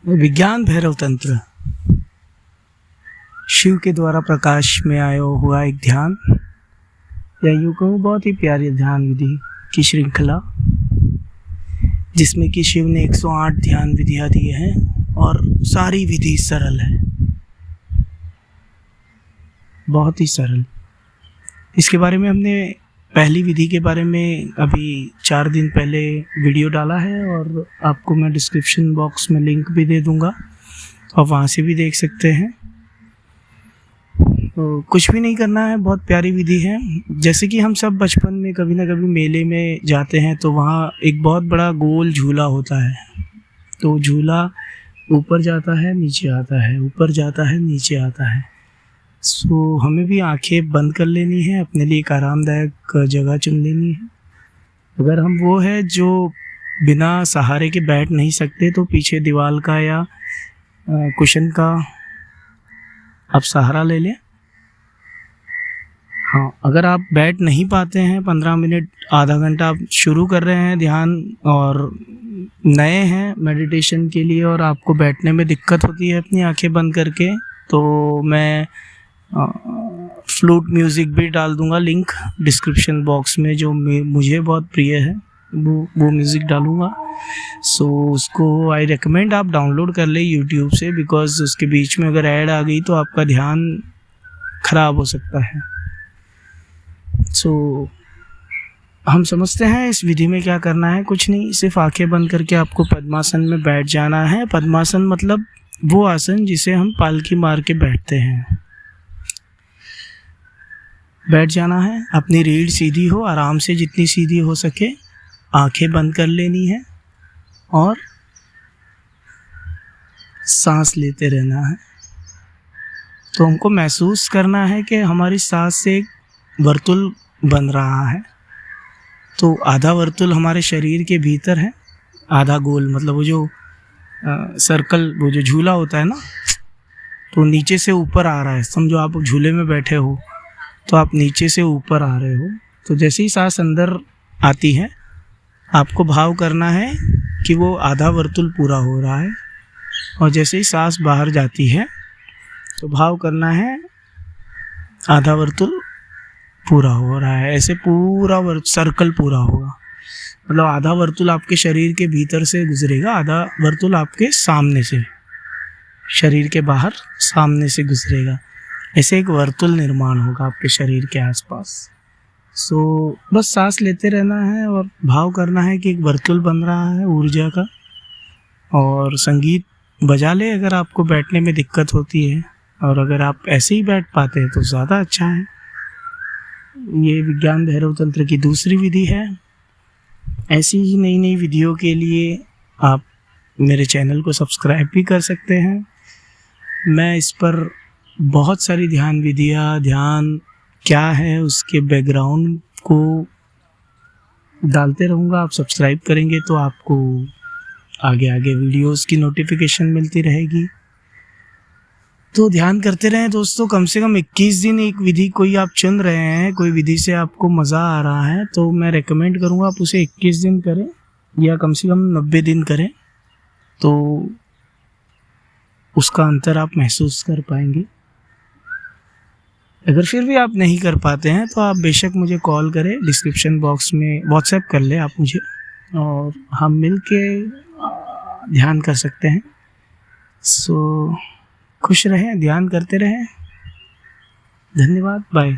विज्ञान भैरव तंत्र शिव के द्वारा प्रकाश में आया हुआ एक ध्यान, या यूँ कहूँ बहुत ही प्यारी ध्यान विधि की श्रृंखला, जिसमें कि शिव ने 108 ध्यान विधियाँ दी हैं और सारी विधि सरल है, बहुत ही सरल। इसके बारे में हमने पहली विधि के बारे में अभी 4 दिन पहले वीडियो डाला है और आपको मैं डिस्क्रिप्शन बॉक्स में लिंक भी दे दूंगा, आप वहाँ से भी देख सकते हैं। तो कुछ भी नहीं करना है, बहुत प्यारी विधि है। जैसे कि हम सब बचपन में कभी ना कभी मेले में जाते हैं तो वहाँ एक बहुत बड़ा गोल झूला होता है, तो झूला ऊपर जाता है नीचे आता है, ऊपर जाता है नीचे आता है। सो हमें भी आंखें बंद कर लेनी है, अपने लिए एक आरामदायक जगह चुन लेनी है। अगर हम वो है जो बिना सहारे के बैठ नहीं सकते तो पीछे दीवार का या कुशन का आप सहारा ले लें। हाँ, अगर आप बैठ नहीं पाते हैं, 15 मिनट आधा घंटा आप शुरू कर रहे हैं ध्यान और नए हैं मेडिटेशन के लिए और आपको बैठने में दिक्कत होती है अपनी आंखें बंद करके, तो मैं फ्लूट म्यूज़िक भी डाल दूंगा लिंक डिस्क्रिप्शन बॉक्स में, जो मुझे बहुत प्रिय है, वो म्यूज़िक डालूंगा। सो उसको आई रिकमेंड आप डाउनलोड कर ले यूट्यूब से, बिकॉज़ उसके बीच में अगर ऐड आ गई तो आपका ध्यान ख़राब हो सकता है। सो हम समझते हैं इस विधि में क्या करना है। कुछ नहीं, सिर्फ आंखें बंद करके आपको पद्मासन में बैठ जाना है। पद्मासन मतलब वो आसन जिसे हम पालकी मार के बैठते हैं। बैठ जाना है, अपनी रीढ़ सीधी हो, आराम से जितनी सीधी हो सके, आंखें बंद कर लेनी है और सांस लेते रहना है। तो हमको महसूस करना है कि हमारी सांस से एक वर्तुल बन रहा है। तो आधा वर्तुल हमारे शरीर के भीतर है, आधा गोल, मतलब वो जो सर्कल, वो जो झूला होता है ना, तो नीचे से ऊपर आ रहा है। समझो आप झूले में बैठे हो तो आप नीचे से ऊपर आ रहे हो। तो जैसे ही सांस अंदर आती है आपको भाव करना है कि वो आधा वर्तुल पूरा हो रहा है, और जैसे ही सांस बाहर जाती है तो भाव करना है आधा वर्तुल पूरा हो रहा है। ऐसे पूरा सर्कल पूरा होगा, मतलब आधा वर्तुल आपके शरीर के भीतर से गुजरेगा, आधा वर्तुल आपके सामने से, शरीर के बाहर सामने से गुजरेगा। ऐसे एक वर्तुल निर्माण होगा आपके शरीर के आसपास। सो बस सांस लेते रहना है और भाव करना है कि एक वर्तुल बन रहा है ऊर्जा का, और संगीत बजा ले अगर आपको बैठने में दिक्कत होती है, और अगर आप ऐसे ही बैठ पाते हैं तो ज़्यादा अच्छा है। ये विज्ञान भैरव तंत्र की दूसरी विधि है। ऐसी ही नई नई विधियों के लिए आप मेरे चैनल को सब्सक्राइब भी कर सकते हैं। मैं इस पर बहुत सारी ध्यान विधियाँ, ध्यान क्या है उसके बैकग्राउंड को डालते रहूँगा। आप सब्सक्राइब करेंगे तो आपको आगे आगे वीडियोस की नोटिफिकेशन मिलती रहेगी। तो ध्यान करते रहें दोस्तों। कम से कम 21 दिन एक विधि कोई आप चुन रहे हैं, कोई विधि से आपको मज़ा आ रहा है, तो मैं रेकमेंड करूँगा आप उसे 21 दिन करें या कम से कम 90 दिन करें, तो उसका अंतर आप महसूस कर पाएंगे। अगर फिर भी आप नहीं कर पाते हैं तो आप बेशक मुझे कॉल करें, डिस्क्रिप्शन बॉक्स में व्हाट्सएप कर लें आप मुझे, और हम मिल के ध्यान कर सकते हैं। सो खुश रहें, ध्यान करते रहें। धन्यवाद, बाय।